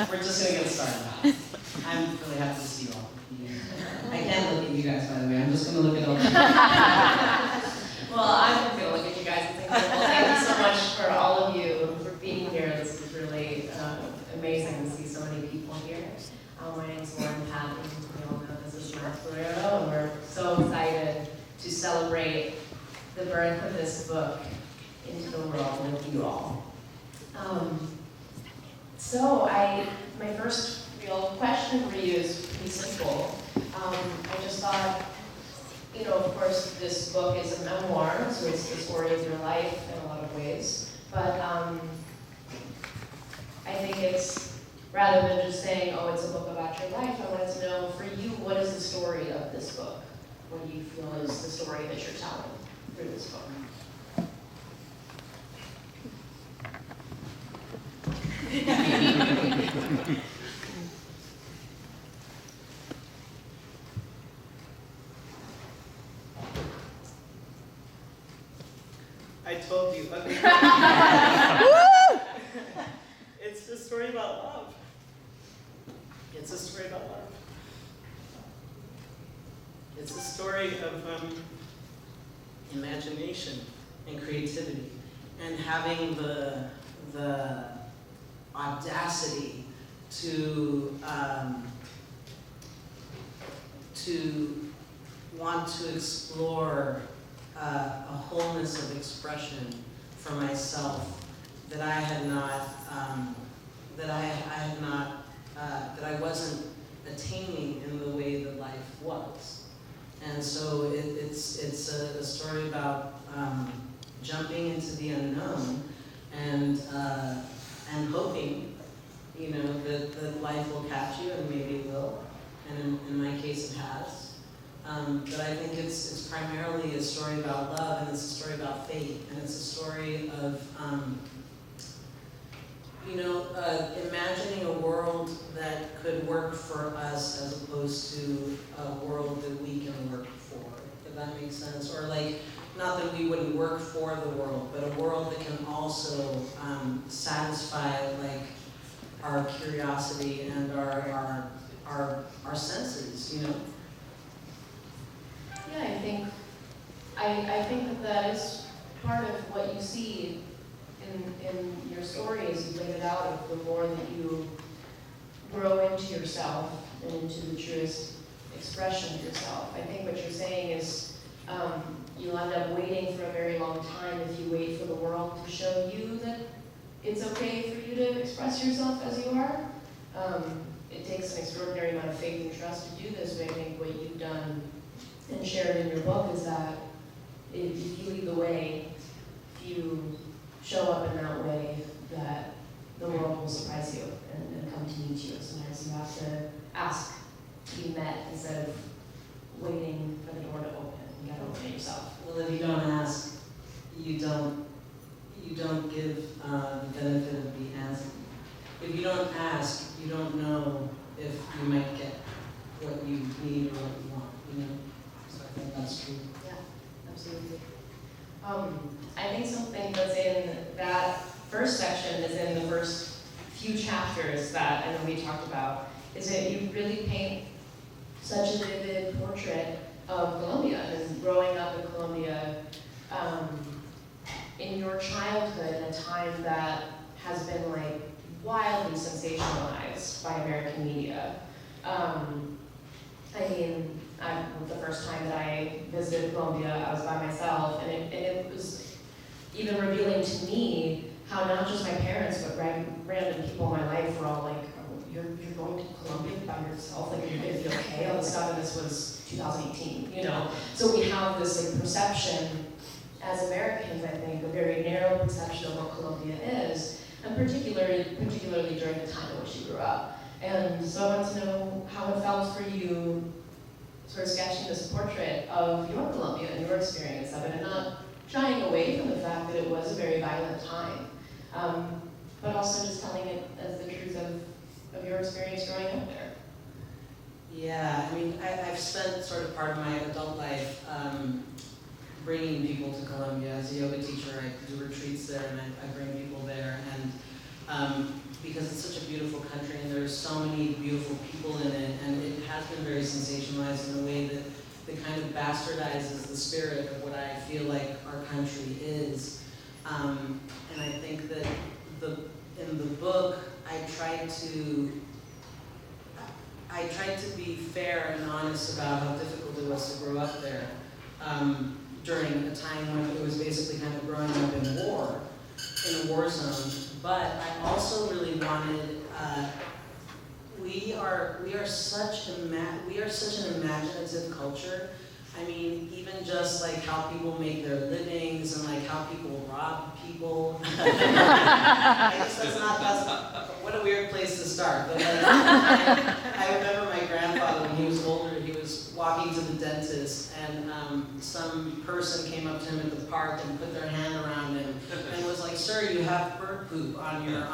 We're just going to get started now. I'm really happy to see you all. I can't look at you guys, by the way. I'm just going to look at all of you. Well, I'm going to look at you guys and say, well, thank you so much for all of you for being here. This is really amazing to see so many people here. My name's Patten. We all know this is Borrero, and we're so excited to celebrate the birth of this book into the world with you all. My first real question for you is pretty simple. I just thought, of course, this book is a memoir, so it's the story of your life in a lot of ways. But I think it's, rather than just saying, oh, it's a book about your life, I wanted to know, for you, what is the story of this book? What do you feel is the story that you're telling through this book? I told you. It's a story about love. It's a story about love. It's a story of imagination and creativity, and having the audacity to want to explore a wholeness of expression for myself that I had not, that I wasn't attaining in the way that life was. And so it's a story about jumping into the unknown and hoping, that life will catch you, and maybe it will, and in my case it has. But I think it's primarily a story about love, and it's a story about faith, and it's a story of imagining a world that could work for us as opposed to a world that we can work for, if that makes sense. Or not that we wouldn't work for the world, but a world that can also satisfy our curiosity and our senses, Yeah, I think that is part of what you see in your story as you laid it out, of the more that you grow into yourself and into the truest expression of yourself. I think what you're saying is you'll end up waiting for a very long time if you wait for the world to show you that it's okay for you to express yourself as you are. It takes an extraordinary amount of faith and trust to do this, but I think what you've done and shared in your book is that if you lead the way, if you show up in that way, that the world will surprise you and come to meet you. Sometimes you have to ask to be met instead of waiting for the door to open. You gotta open it yourself. Well, if you don't ask, you don't give the benefit of the answer. If you don't ask, you don't know if you might get what you need or what you want, So I think that's true. Yeah, absolutely. I think something that's in that first section is in the first few chapters that I know we talked about, is that you really paint such a vivid portrait of Colombia and growing up in Colombia in your childhood in a time that has been wildly sensationalized by American media. The first time that I visited Colombia, I was by myself, and it was even revealing to me how not just my parents, but random people in my life were all like, oh, you're going to Colombia by yourself? Are you going to be okay? All of a sudden, this was 2018, So we have this perception as Americans, I think, a very narrow perception of what Colombia is, and particularly during the time in which you grew up. And so I want to know how it felt for you sort of sketching this portrait of your Colombia and your experience of it, and not shying away from the fact that it was a very violent time, but also just telling it as the truth of your experience growing up there. Yeah, I've spent sort of part of my adult life bringing people to Colombia. As a yoga teacher, I do retreats there, and I bring people there. And because it's such a beautiful country and there's so many beautiful people in it, and it has been very sensationalized in a way that kind of bastardizes the spirit of what I feel like our country is. And I think that in the book, I tried to be fair and honest about how difficult it was to grow up there during a time when it was basically kind of growing up in a war zone. But I also really wanted, we are such an imaginative culture. I mean, even just like how people make their livings and like how people rob people. I guess what a weird place to start. But like, I remember my grandfather when he was older, he was walking to the dentist, and some person came up to him at the park and put their hand around him and was like, "Sir, you have bird poop on your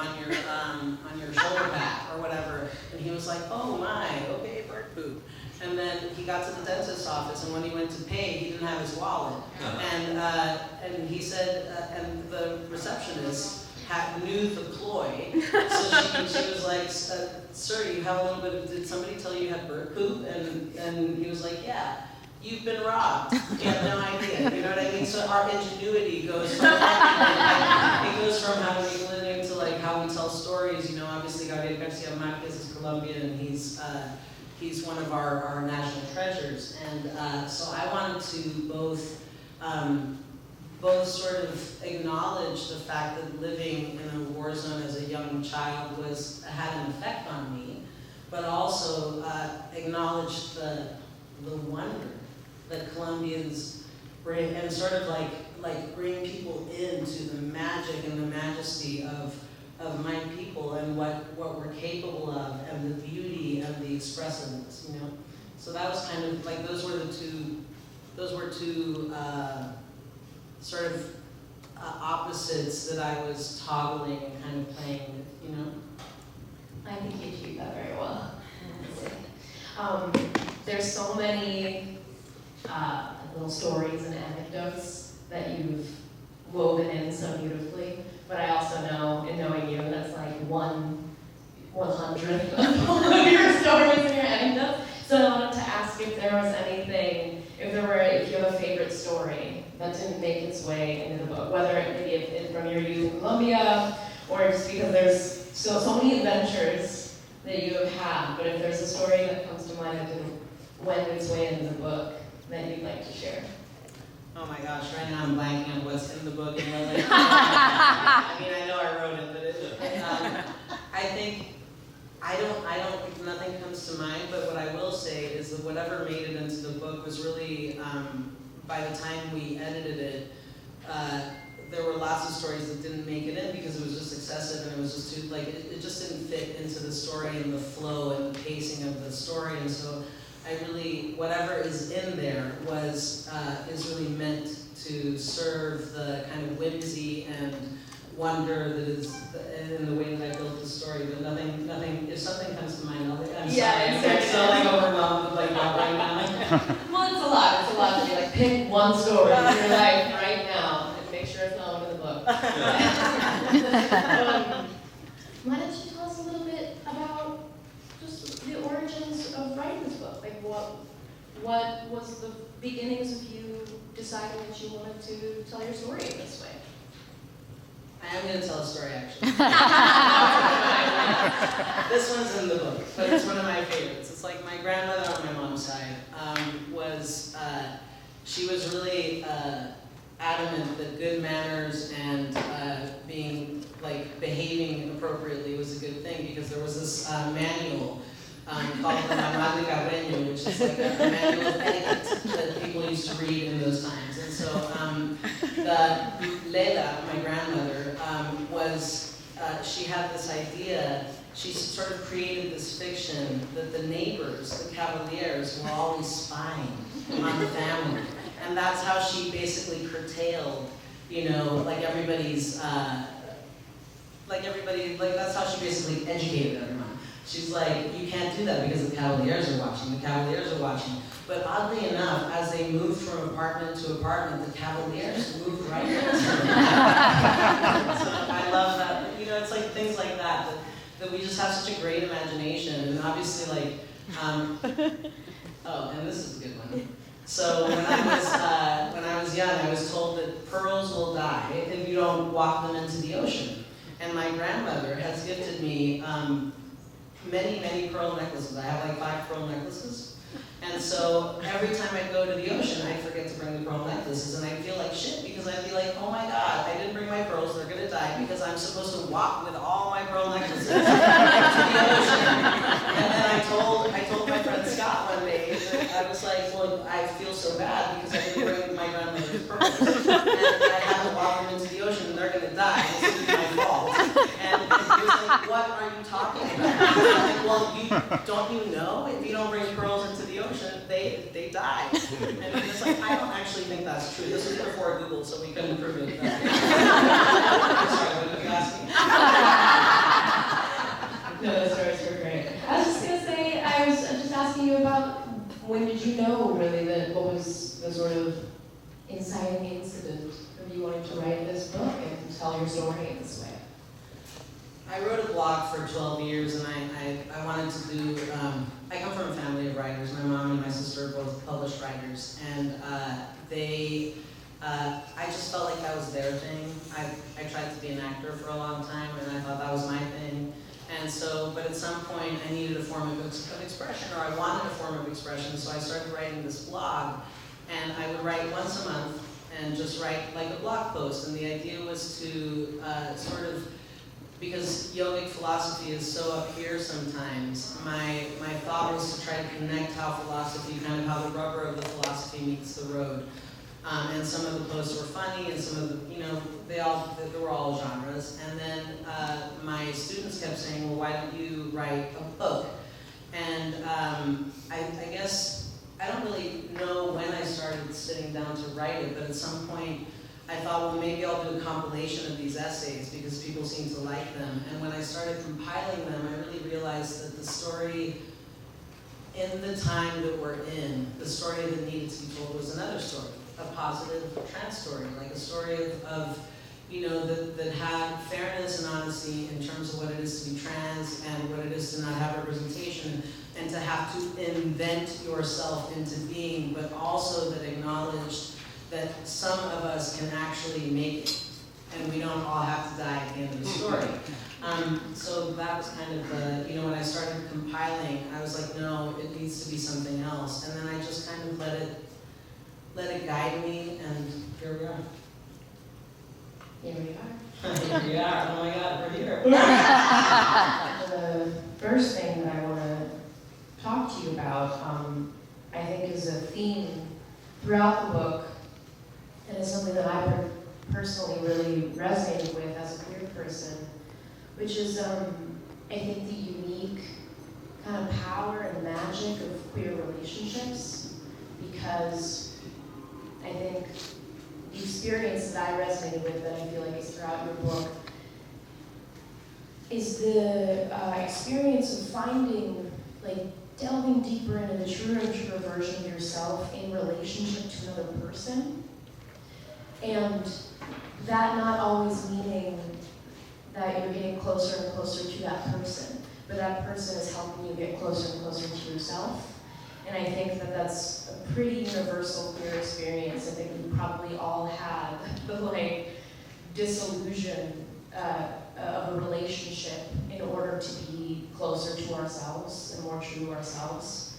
shoulder pad or whatever." And he was like, "Oh my, okay, bird poop." And then he got to the dentist's office, and when he went to pay, he didn't have his wallet. And he said, and the receptionist knew the ploy, so she was like, "Sir, you have a little bit of, did somebody tell you you had bird poop?" And he was like, "Yeah, you've been robbed. You have no idea." You know what I mean? So our ingenuity goes from it goes from how we live into like how we tell stories. You know, obviously Gabriel Garcia Marquez is Colombian, and he's one of our national treasures. And so I wanted to both sort of acknowledge the fact that living in a war zone as a young child had an effect on me, but also acknowledge the wonder that Colombians bring, and sort of like bring people into the magic and the majesty of my people and what we're capable of, and the beauty and the expressiveness, you know. So that was kind of like those were two sort of opposites that I was toggling and kind of playing with, you know. I think you achieved that very well. There's so many little stories and anecdotes that you've woven in so beautifully, but I also know, in knowing you, that's like 1/100 of your stories and your anecdotes. So I wanted to ask if there was anything, if you have a favorite story that didn't make its way into the book, whether it maybe it's from your youth in Colombia, or just because there's so many adventures that you have had, but if there's a story that comes to mind that didn't wend its way into the book that you'd like to share. Oh my gosh, right now I'm blanking on what's in the book and what like, I mean, I know I wrote it, but I think, nothing comes to mind, but what I will say is that whatever made it into the book was really, by the time we edited it, there were lots of stories that didn't make it in because it was just excessive, and it was just too, like, it just didn't fit into the story and the flow and the pacing of the story, and so whatever is in there is really meant to serve the kind of whimsy and wonder that is in the way that I built the story, but nothing, if something comes to mind, I'm sorry, I'm so like overwhelmed with like that right now. Well, it's a lot to be like, pick one story in your life right now and make sure it's not in the book. Why don't you tell us a little bit about just the origins of writing this book? Like what was the beginnings of you deciding that you wanted to tell your story in this way? I am going to tell a story, actually. This one's in the book, but it's one of my favorites. It's like my grandmother on my mom's side she was really adamant that good manners and behaving appropriately was a good thing, because there was this manual called the Manual de Cabreño, which is like a manual of etiquette that people used to read in those times. And so Leila, my grandmother, she had this idea, she sort of created this fiction that the neighbors, the Cavaliers, were always spying on the family. And that's how she basically curtailed, everybody's, that's how she basically educated everyone. She's like, you can't do that because the Cavaliers are watching. But oddly enough, as they moved from apartment to apartment, the Cavaliers moved right next to her. So I love that. It's like things like that that we just have such a great imagination, and obviously like, oh, and this is a good one. So when I was young, I was told that pearls will die if you don't walk them into the ocean. And my grandmother has gifted me many, many pearl necklaces. I have like 5 pearl necklaces. And so every time I go to the ocean, I forget to bring the pearl necklaces, and I feel like shit because I'd be like, oh my god, I didn't bring my pearls, they're gonna die because I'm supposed to walk with all my pearl necklaces to the ocean. And then I told my friend Scott one day, I was like, well, I feel so bad because I didn't bring my grandmother's pearls. And I have to walk them into the ocean and they're gonna die. This is my fault. And he was like, what are you talking about? I was like, well, don't you know? If you don't bring pearls into the ocean, they die. And he was like, I don't actually think that's true. This was before Google, so we couldn't prove it. I'm sorry, what did you ask me? No, those stories were great. I was just gonna say, I was just asking you about when did you know really that what was the sort of inciting incident of you wanting to write this book and tell your story in this way? I wrote a blog for 12 years, and I wanted to do, I come from a family of writers. My mom and my sister are both published writers, and I just felt like that was their thing. I tried to be an actor for a long time, and I thought that was my thing. And so, but at some point I needed a form of expression, or I wanted a form of expression, so I started writing this blog, and I would write once a month, and just write like a blog post, and the idea was to sort of, because yogic philosophy is so up here sometimes, my thought was to try to connect how philosophy, kind of how the rubber of the philosophy meets the road. And some of the posts were funny, and some of the, you know, they were all genres. And then my students kept saying, well, why don't you write a book? And I guess, I don't really know when I started sitting down to write it, but at some point, I thought, well, maybe I'll do a compilation of these essays because people seem to like them. And when I started compiling them, I really realized that the story, in the time that we're in, the story that needed to be told was another story, a positive trans story, like a story of you know, that had fairness and honesty in terms of what it is to be trans and what it is to not have representation, and to have to invent yourself into being, but also that acknowledged that some of us can actually make it, and we don't all have to die at the end of the story. So that was kind of the, you know, when I started compiling, I was like, no, it needs to be something else. And then I just kind of let it guide me, and here we are. Here we are. Here we are. Oh my God, we're here. The first thing that I want to talk to you about, I think is a theme throughout the book, and it's something that I personally really resonated with as a queer person, which is, I think, the unique kind of power and magic of queer relationships, because I think the experience that I resonated with, that I feel like is throughout your book, is the experience of finding, like, delving deeper into the truer and truer version of yourself in relationship to another person. And that not always meaning that you're getting closer and closer to that person, but that person is helping you get closer and closer to yourself. And I think that that's a pretty universal queer experience. I think we probably all had the like disillusion of a relationship in order to be closer to ourselves and more true to ourselves.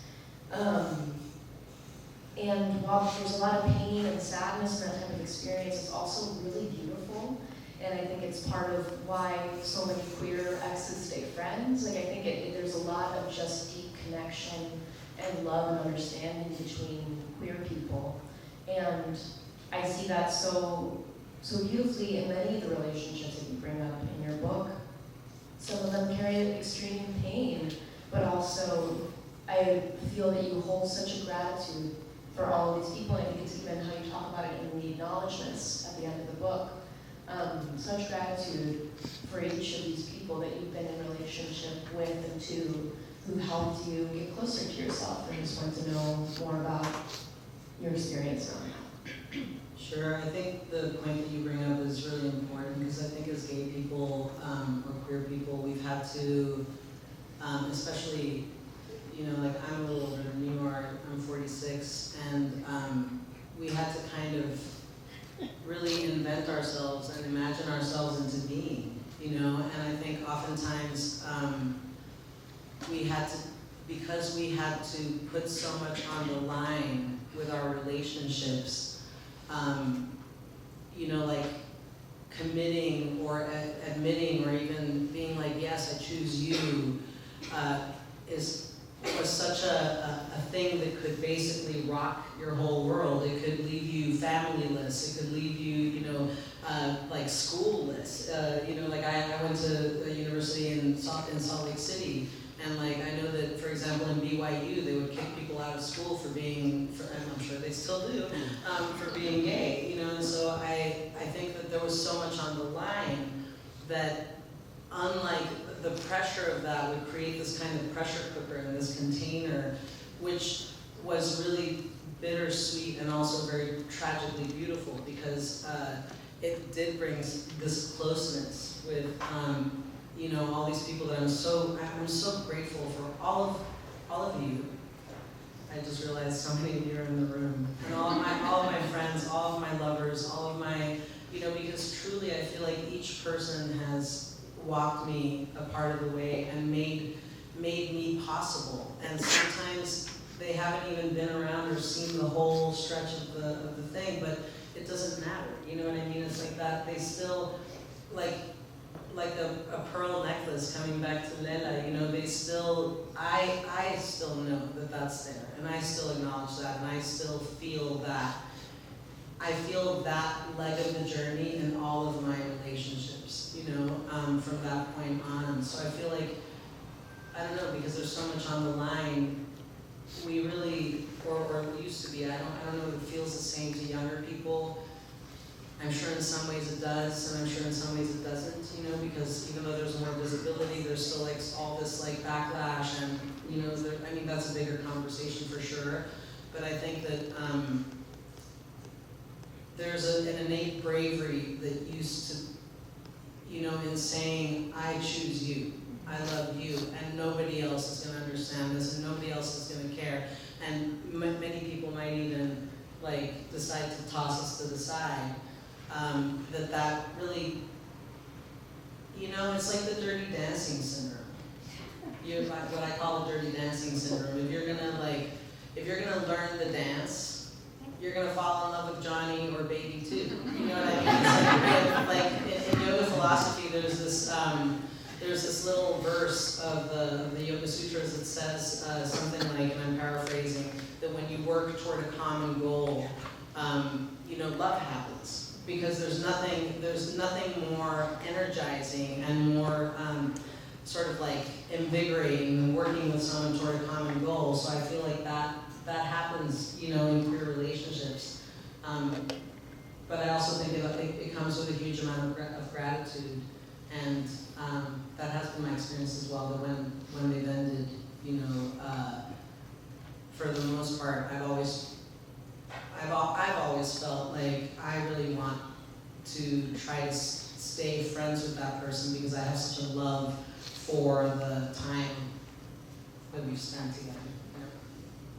And while there's a lot of pain and sadness in that type of experience, it's also really beautiful. And I think it's part of why so many queer exes stay friends. Like, I think there's a lot of just deep connection and love and understanding between queer people. And I see that so beautifully in many of the relationships that you bring up in your book. Some of them carry extreme pain, but also I feel that you hold such a gratitude for all of these people. And I think it's even how you talk about it in the acknowledgments at the end of the book. Such gratitude for each of these people that you've been in relationship with and to, who helped you get closer to yourself and just want to know more about your experience around that. Sure, I think the point that you bring up is really important because I think as gay people or queer people, we've had to, especially, like I'm a little older than you are, I'm 46, and we had to kind of really invent ourselves and imagine ourselves into being, and I think oftentimes we had to, because we had to put so much on the line with our relationships, like committing or admitting or even being like, yes, I choose you, was such a thing that could basically rock your whole world. It could leave you familyless. It could leave you, like schoolless. Like I went to a university in Salt Lake City, and like I know that, for example, in BYU, they would kick people out of school for being, and I'm sure they still do, for being gay. And so I think that there was so much on the line that, unlike the pressure of that, would create this kind of pressure cooker in this container, which was really bittersweet and also very tragically beautiful because it did bring this closeness with all these people that I'm so grateful for all of you. I just realized so many of you are in the room, and all of my friends, all of my lovers, all of my, because truly I feel like each person has walked me a part of the way and made me possible. And sometimes they haven't even been around or seen the whole stretch of the thing, but it doesn't matter. You know what I mean? It's like that. They still, like a pearl necklace coming back to Lela, they still, I still know that that's there, and I still acknowledge that, and I still feel that. I feel that leg of the journey in all of my relationships, from that point on. So I feel like, I don't know, because there's so much on the line, we really, or it used to be, I don't know if it feels the same to younger people. I'm sure in some ways it does, and I'm sure in some ways it doesn't, because even though there's more visibility, there's still like all this like backlash, and that's a bigger conversation for sure. But I think that there's an innate bravery that used to, in saying, I choose you, I love you, and nobody else is going to understand this, and nobody else is going to care. And many people might even like decide to toss us to the side. That really, it's like the dirty dancing syndrome. What I call the dirty dancing syndrome. If you're gonna learn the dance, you're gonna fall in love with Johnny or Baby too. You know what I mean? It's like in yoga philosophy, there's this little verse of the Yoga Sutras that says something like, and I'm paraphrasing, that when you work toward a common goal, love happens. Because there's nothing more energizing and more sort of like invigorating than working with someone toward a common goal. So I feel like that happens, in queer relationships. But I also think it comes with a huge amount of gratitude, and that has been my experience as well. That when they've ended, for the most part, I've always felt like I really want to try to stay friends with that person because I have such a love for the time that we've spent together.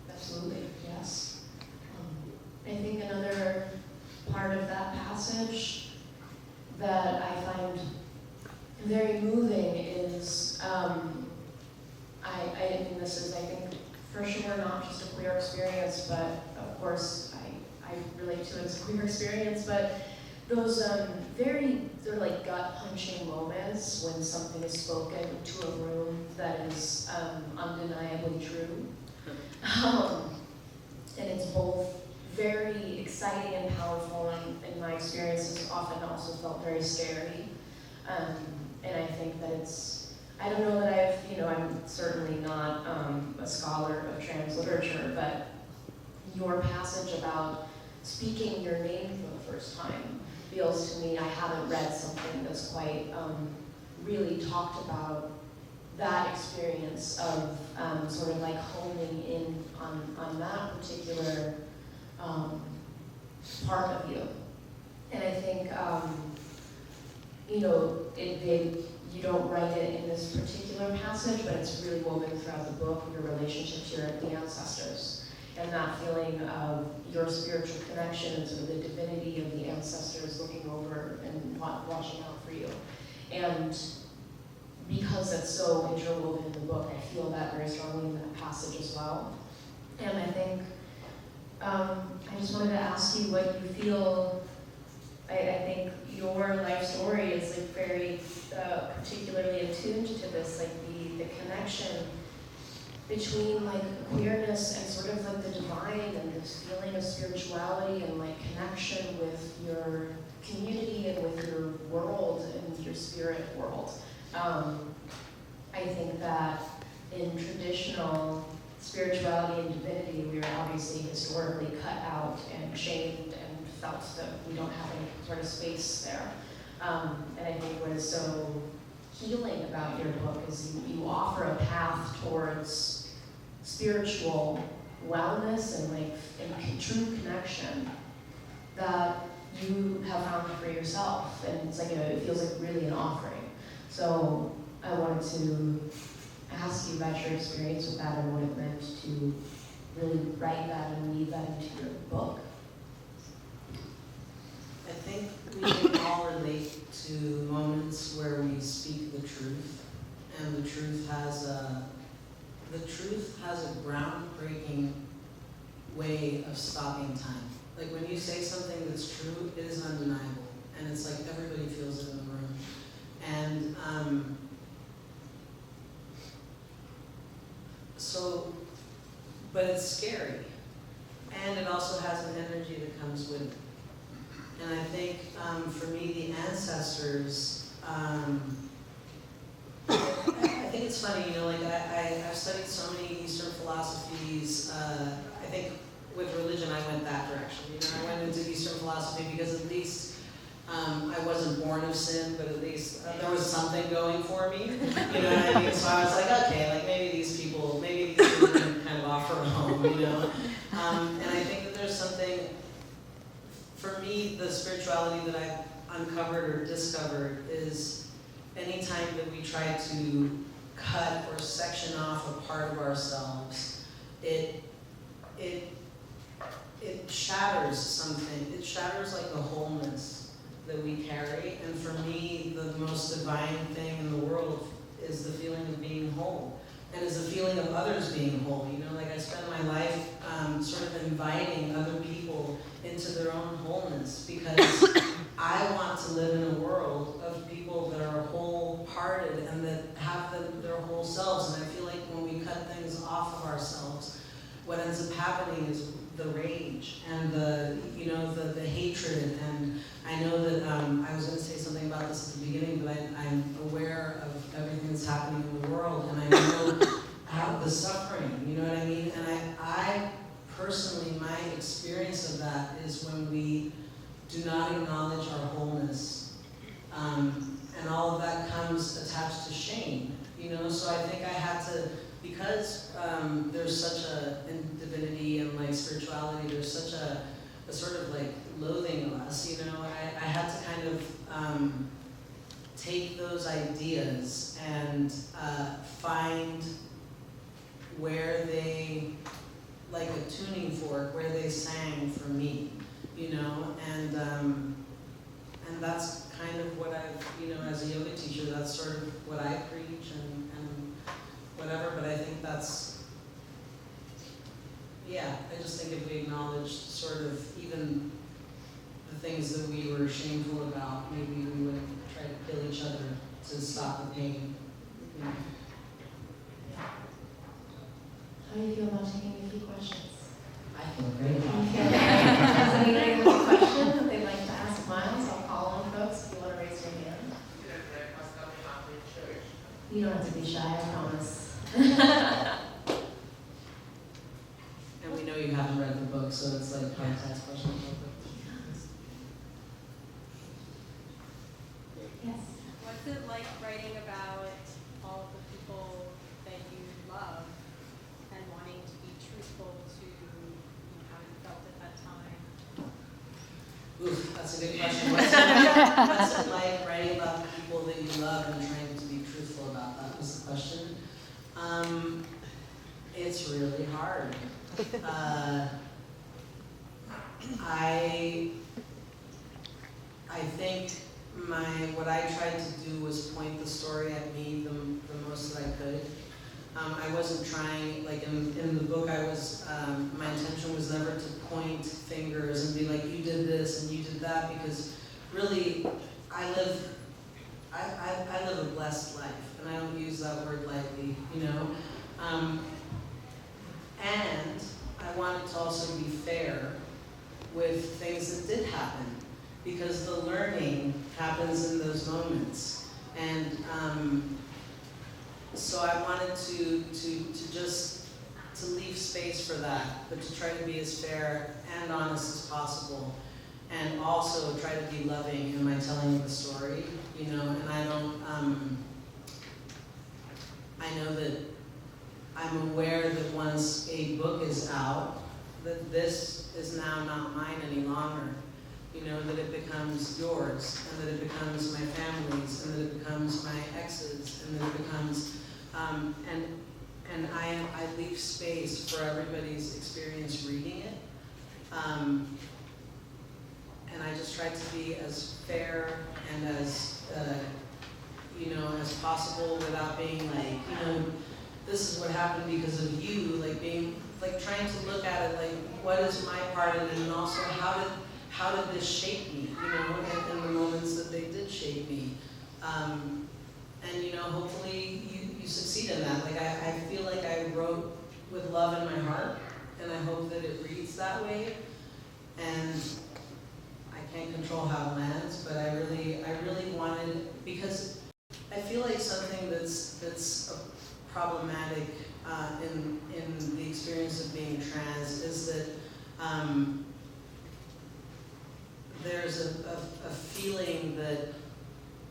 Absolutely, yes. I think another part of that passage that I find very moving is, I mean, this is, I think, for sure not just a queer experience, but of course, I relate to it as a queer experience, but those they're like gut-punching moments when something is spoken to a room that is undeniably true. And it's both very exciting and powerful, and in my experiences often also felt very scary. And I think that I don't know that I'm certainly not a scholar of trans literature, but your passage about speaking your name for the first time feels to me, I haven't read something that's quite really talked about that experience of sort of like honing in on that particular part of you. And I think, you know, you don't write it in this particular passage, but it's really woven throughout the book, your relationship to the ancestors, and that feeling of your spiritual connection and sort of the divinity of the ancestors looking over and watching out for you. And because that's so interwoven in the book, I feel that very strongly in that passage as well. And I think, I just wanted to ask you what you feel. I think your life story is like very particularly attuned to this, like the connection between like queerness and sort of like the divine and this feeling of spirituality and like connection with your community and with your world and your spirit world. I think that in traditional spirituality and divinity, we are obviously historically cut out and shamed and felt that we don't have any sort of space there. And I think what is so healing about your book is you offer a path towards spiritual wellness and like and true connection that you have found for yourself. And it's like it feels like really an offering. So I wanted to ask you about your experience with that and what it meant to really write that and weave that into your book. I think we can all relate to moments where we speak the truth, and the truth has a groundbreaking way of stopping time. Like when you say something that's true, it is undeniable, and it's like everybody feels it in the room. And but it's scary, and it also has an energy that comes with it. And I think for me, the ancestors, I think it's funny, you know, like I've studied so many Eastern philosophies. I think with religion, I went that direction. You know, I went into Eastern philosophy because at least I wasn't born of sin, but at least there was something going for me. You know what I mean? So I was like, okay, like maybe these people can kind of offer a home, you know? And I think that there's something, for me, the spirituality that I've uncovered or discovered is anytime that we try to cut or section off a part of ourselves, it shatters something. It shatters like the wholeness that we carry. And for me, the most divine thing in the world is the feeling of being whole. And is the feeling of others being whole. You know, like I spend my life sort of inviting other people into their own wholeness, because I want to live in a world of people that are wholehearted and that have their whole selves. And I feel like when we cut things off of ourselves, what ends up happening is the rage and the hatred. And I know that I was going to say something about this at the beginning, but I'm aware of everything that's happening in the world, and I know how the suffering, you know what I mean? And I personally, my experience of that is when we do not acknowledge our wholeness, and all of that comes attached to shame, you know? So I think I had to, because there's such in divinity and like spirituality, there's such a sort of like loathing of us, you know? I had to kind of take those ideas and find where they, like a tuning fork, where they sang for me, you know? And that's kind of what I've, you know, as a yoga teacher, that's sort of what I preach and whatever, but I think that's, yeah, I just think if we acknowledged sort of even the things that we were shameful about, maybe we wouldn't try to kill each other to stop the pain. You know? How do you feel about taking a few questions? I feel great about it. Does anybody have a question that they'd like to ask Miles? I'll call on folks if you want to raise your hand. You don't have to be shy, I promise. And we know you haven't read the book, so it's like hard to ask questions about the book. Yes. What's it like writing about all of the people that you love and wanting to be truthful to how you felt at that time? That's a good question. What's it like writing about the people that you love and trying to be truthful about? That was the question. It's really hard. I think what I tried to do was point the story at me the most that I could. I wasn't trying, like in the book, my intention was never to point fingers and be like, you did this and you did that, because really, I live a blessed life, and I don't use that word lightly, you know? And I wanted to also be fair with things that did happen, because the learning happens in those moments. And so I wanted to leave space for that, but to try to be as fair and honest as possible, and also try to be loving in my telling of the story, you know. And I know that I'm aware that once a book is out, that this is now not mine any longer. You know, that it becomes yours, and that it becomes my family's, and that it becomes my ex's, and that it becomes, and I leave space for everybody's experience reading it. And I just try to be as fair and as, you know, as possible, without being like, you know, this is what happened because of you, like trying to look at it like, what is my part in it, and also how did this shape me, you know, in the moments that they did shape me. And, you know, hopefully you succeed in that. Like, I feel like I wrote with love in my heart, and I hope that it reads that way. And I can't control how it lands, but I really wanted, because I feel like something that's problematic in the experience of being trans is that there's a feeling that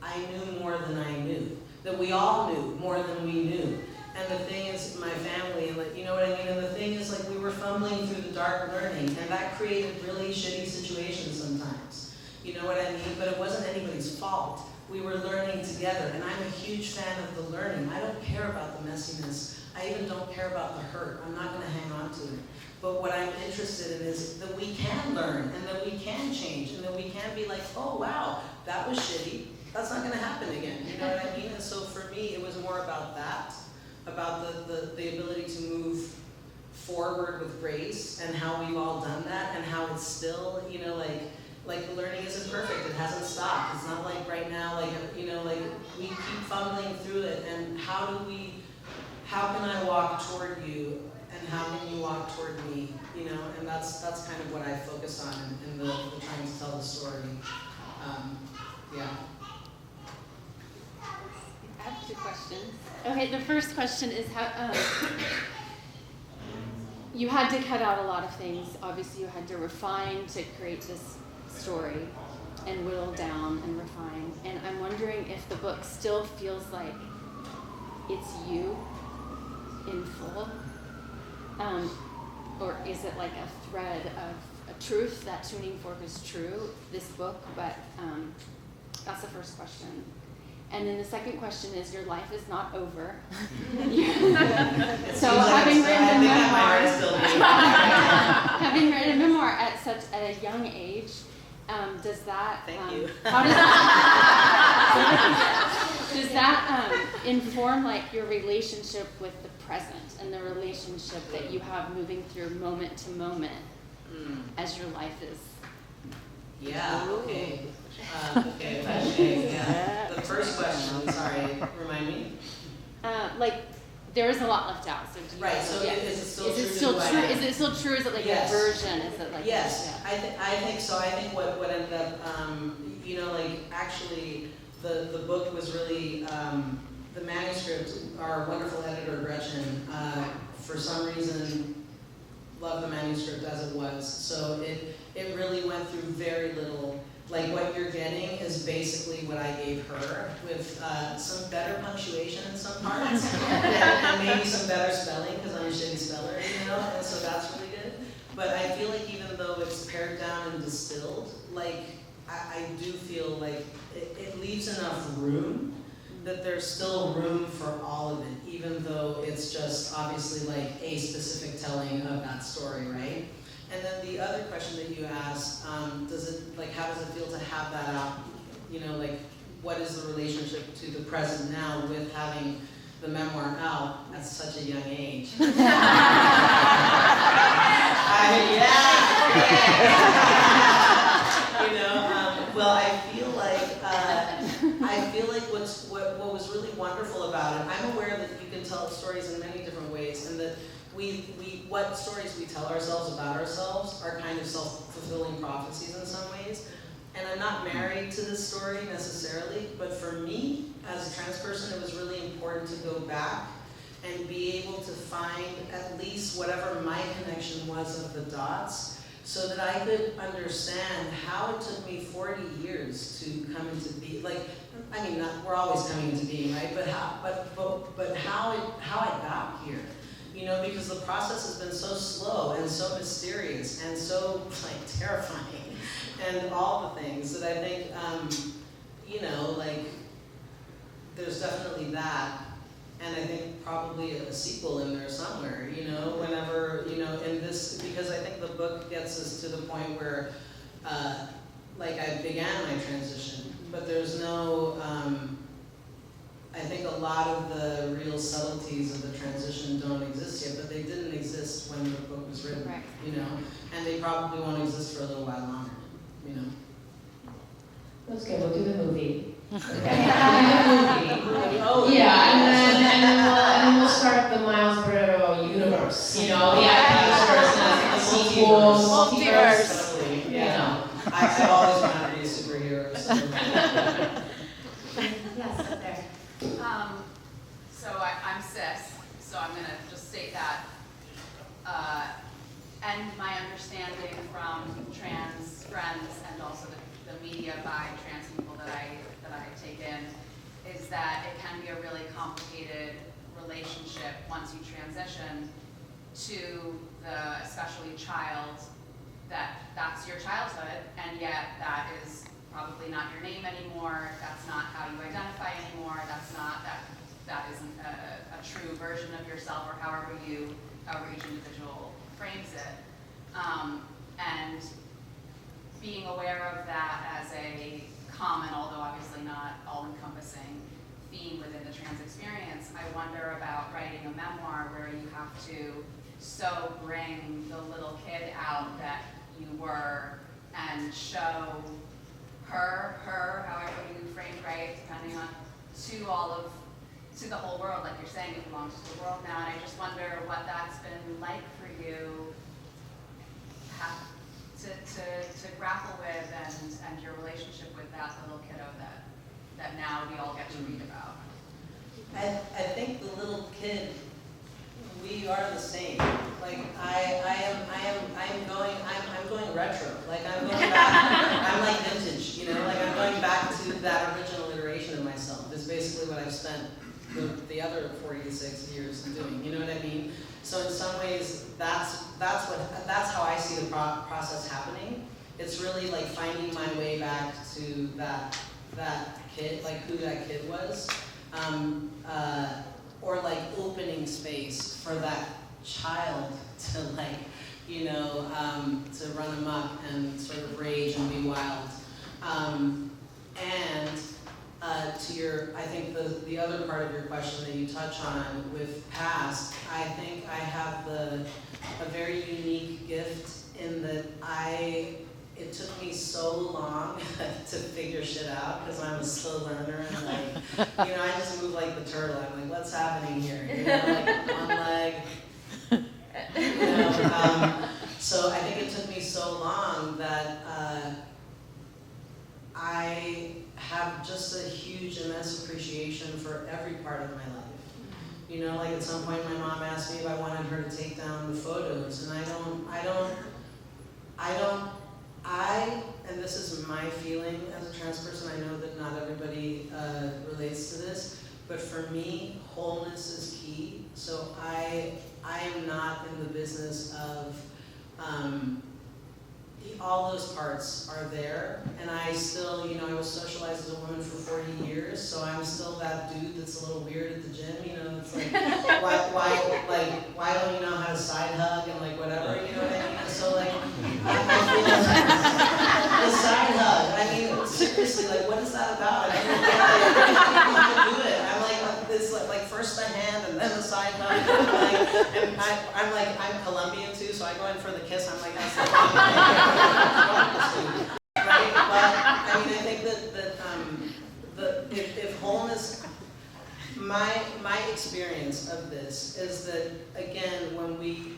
I knew more than I knew, that we all knew more than we knew. And the thing is, my family, like, you know what I mean? And the thing is, like, we were fumbling through the dark learning, and that created really shitty situations sometimes. You know what I mean? But it wasn't anybody's fault. We were learning together, and I'm a huge fan of the learning. I don't care about the messiness. I even don't care about the hurt. I'm not gonna hang on to it. But what I'm interested in is that we can learn, and that we can change, and that we can be like, oh wow, that was shitty. That's not gonna happen again. You know what I mean? And so for me, it was more about that, about the ability to move forward with grace, and how we've all done that, and how it's still, you know, like the learning isn't perfect. It hasn't stopped. It's not like right now, like, you know, like we keep fumbling through it, and how can I walk toward you, and how can you walk toward me, you know? And that's kind of what I focus on in the trying to tell the story. Yeah. I have 2 questions. Okay, the first question is how you had to cut out a lot of things. Obviously, you had to refine to create this story, and whittle down and refine. And I'm wondering if the book still feels like it's you in full, or is it like a thread of a truth that Tuning Fork is true, this book? But that's the first question. And then the second question is, your life is not over. So having having written a memoir at a young age, does that how does that inform like your relationship with the present, and the relationship that you have moving through moment to moment as your life is? Yeah, okay. Okay, yeah. The first question, sorry, remind me. Like, there is a lot left out. So do you right, so is it still true? Is it still true? Is it like yes. a version? Is it like yes, yeah. I think so. I think what ended up, you know, like actually the book was really, the manuscript, our wonderful editor Gretchen, for some reason loved the manuscript as it was. So it really went through very little. Like what you're getting is basically what I gave her, with some better punctuation in some parts, and maybe some better spelling, because I'm a shitty speller, you know, and so that's really good. But I feel like even though it's pared down and distilled, like I do feel like it leaves enough room that there's still room for all of it, even though it's just obviously like a specific telling of that story, right? And then the other question that you asked, how does it feel to have that out? You know, like, what is the relationship to the present now with having the memoir out at such a young age? Well, I feel like what was really wonderful about it, I'm aware that you can tell stories in many different ways, and that what stories we tell ourselves about ourselves are kind of self-fulfilling prophecies in some ways. And I'm not married to this story necessarily, but for me, as a trans person, it was really important to go back and be able to find at least whatever my connection was of the dots, so that I could understand how it took me 40 years to come into being. We're always coming into being, right? But how I got here. You know, because the process has been so slow and so mysterious and so terrifying and all the things that I think, there's definitely that. And I think probably a sequel in there somewhere, whenever, in this, because I think the book gets us to the point where, I began my transition, but there's no, I think a lot of the real subtleties of the transition don't exist yet, but they didn't exist when the book was written, Right. And they probably won't exist for a little while longer, That's good, we'll do the movie. Okay. Oh, Yeah, and then we'll start the Miles Borrero universe, the adventures and the sequels, multiverse. I've always wanted to be a superhero. Yes, up there. So I'm cis, so I'm going to just state that. And my understanding from trans friends and also the media by trans people that I take in is that it can be a really complicated relationship once you transition to the especially child that's your childhood, and yet that is probably not your name anymore, that's not how you identify anymore, that isn't a true version of yourself, or however each individual frames it. And being aware of that as a common, although obviously not all-encompassing, theme within the trans experience, I wonder about writing a memoir where you have to so bring the little kid out that you were and show her, however you framed, right, depending on, to the whole world, like you're saying, it belongs to the world now, and I just wonder what that's been like for you to grapple with, and your relationship with that little kiddo that now we all get to read about. I think the little kid, we are the same. I'm going retro. I'm going back. I'm like vintage, I'm going back to that original iteration of myself. Is basically what I've spent the other 46 years doing. You know what I mean? So in some ways, that's how I see the process happening. It's really like finding my way back to that kid, like who that kid was, or like opening space for that child to to run amok and sort of rage and be wild. I think the other part of your question that you touch on with past, I think I have a very unique gift in that it took me so long to figure shit out because I'm a slow learner and I just move like the turtle. I'm like, what's happening here? One leg. So I think it took me so long that I have just a huge, immense appreciation for every part of my life. At some point my mom asked me if I wanted her to take down the photos, and and this is my feeling as a trans person, I know that not everybody relates to this, but for me, wholeness is key. So I am not in the business of all those parts are there, and I still, you know, I was socialized as a woman for 40 years, so I'm still that dude that's a little weird at the gym, you know, it's like, why don't you know how to side hug and like whatever, you know what I mean? So like, I feel like the side hug, I mean, seriously, like what is that about? I don't know how to do it. I'm like, it's like first the hand and then the side hug, and I'm like, I'm Colombian too, so I go in for the kiss, I'm like, that's the right? But I mean, I think that if wholeness, my experience of this is that again, when we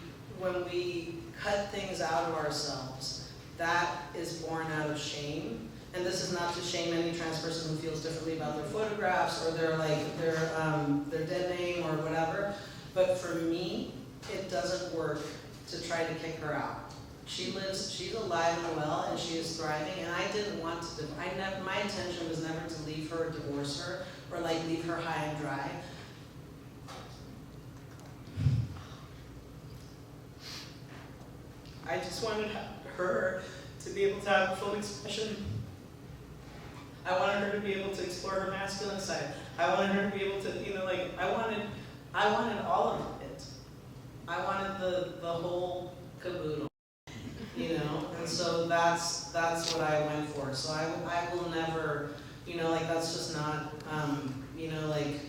cut things out of ourselves, that is born out of shame. And this is not to shame any trans person who feels differently about their photographs or their dead name or whatever. But for me, it doesn't work to try to kick her out. She's alive and well, and she is thriving, and I didn't want to, my intention was never to leave her or divorce her, or like leave her high and dry. I just wanted her to be able to have full expression. I wanted her to be able to explore her masculine side. I wanted her to be able to, you know, like, I wanted all of it. I wanted the whole caboodle. You know, and so that's what I went for. So I will never, you know, like that's just not, you know, like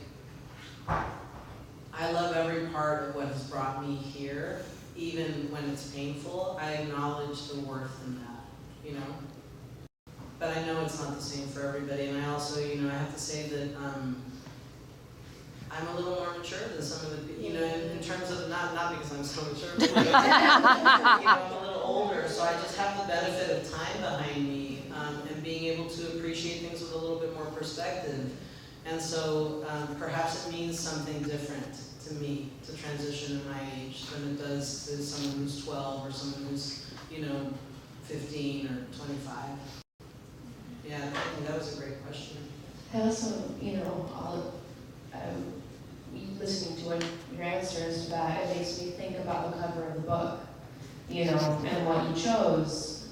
I love every part of what has brought me here, even when it's painful. I acknowledge the worth in that, you know. But I know it's not the same for everybody, and I also, you know, I have to say that I'm a little more mature than some of the, you know, in terms of, not because I'm so mature, but like, you know, I'm a little older, so I just have the benefit of time behind me, and being able to appreciate things with a little bit more perspective. And so perhaps it means something different to me to transition at my age than it does to someone who's 12 or someone who's, you know, 15 or 25. Yeah, I think that was a great question. I also, you know, listening to what your answers to that, it makes me think about the cover of the book, you know, and what you chose.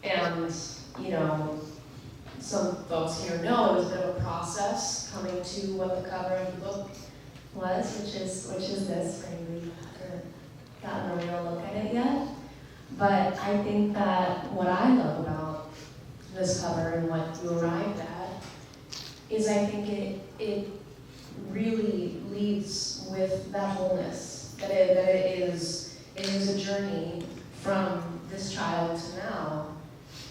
And, you know, some folks here know it was a bit of a process coming to what the cover of the book was, which is this, right? We haven't gotten a real look at it yet. But I think that what I love about this cover and what you arrived at is I think it really leads with that wholeness, that it is a journey from this child to now,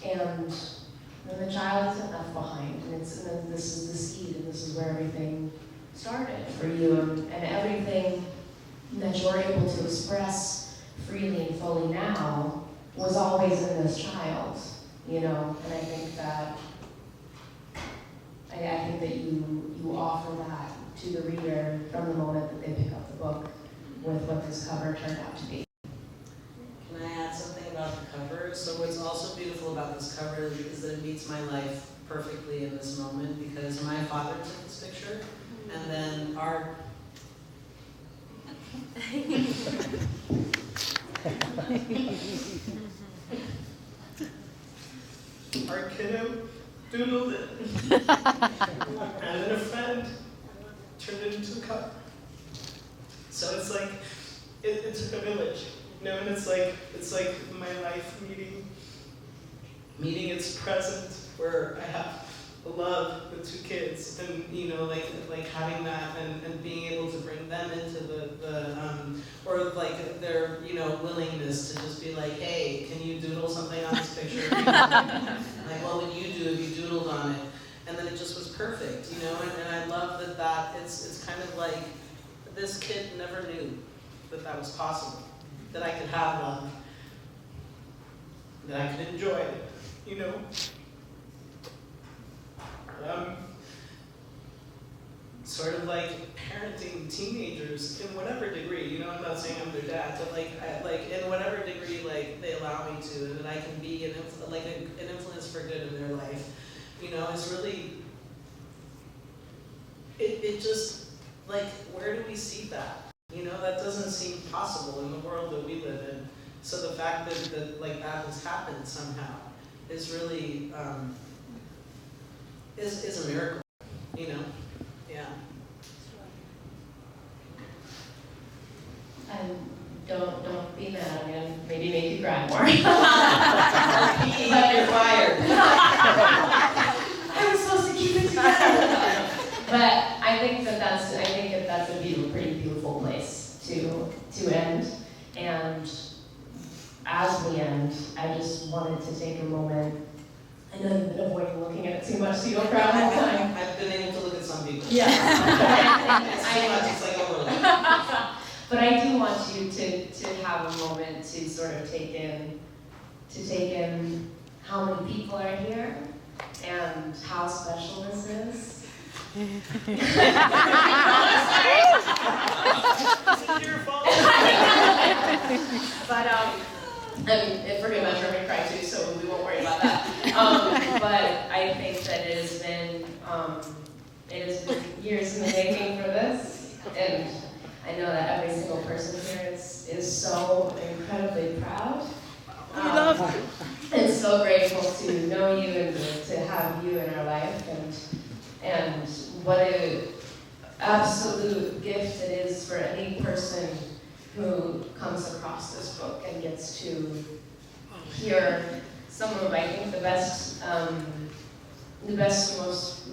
and then the child isn't left behind, and then this is the seed, and this is where everything started for you, and everything that you're able to express freely and fully now was always in this child, you know, and I think that you offer that to the reader from the moment that they pick up the book with what this cover turned out to be. Can I add something about the cover? So what's also beautiful about this cover is that it meets my life perfectly in this moment, because my father took this picture, and then our kiddo doodled it, and then a friend turned it into a cup. So it's like, it took a village, you know, and it's like my life meeting its present, where I have love with two kids, and you know, like having that and being able to bring them into or like their, you know, willingness to just be like, hey, can you doodle something on this picture? Like, what would you do if you doodled on it? And then it just was perfect, you know, and I love that it's kind of like, this kid never knew that was possible, that I could have love, that I could enjoy it, you know. Sort of like parenting teenagers in whatever degree, you know, I'm not saying I'm their dad, but like in whatever degree, like they allow me to, and that I can be an influence for good in their life, you know. It's really, it just, like, where do we see that? You know, that doesn't seem possible in the world that we live in. So the fact that like that has happened somehow is really, is a miracle, you know? Yeah. Don't be mad. I'm gonna maybe make you cry more. But you're fired. I was supposed to keep it together. But I think that's a pretty beautiful place to end. And as we end, I just wanted to take a moment. I know you've been avoiding looking at it too much, so you don't cry all the time. I've been able to look at some people. Yeah. It's too much, it's like overload. But I do want you to have a moment to sort of take in how many people are here and how special this is. It's your fault. But I mean, if we're gonna measure, I'm gonna cry too, so we won't worry about that. But I think that it has been years in the making for this, and I know that every single person here is so incredibly proud. And so grateful to know you and to have you in our life, and what an absolute gift it is for any person who comes across this book and gets to hear some of, I think, the best, most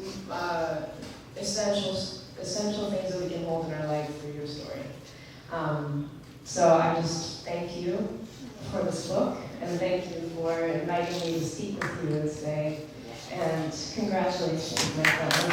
essential things that we can hold in our life through your story. So I just thank you for this book, and thank you for inviting me to speak with you today. And congratulations, my friend.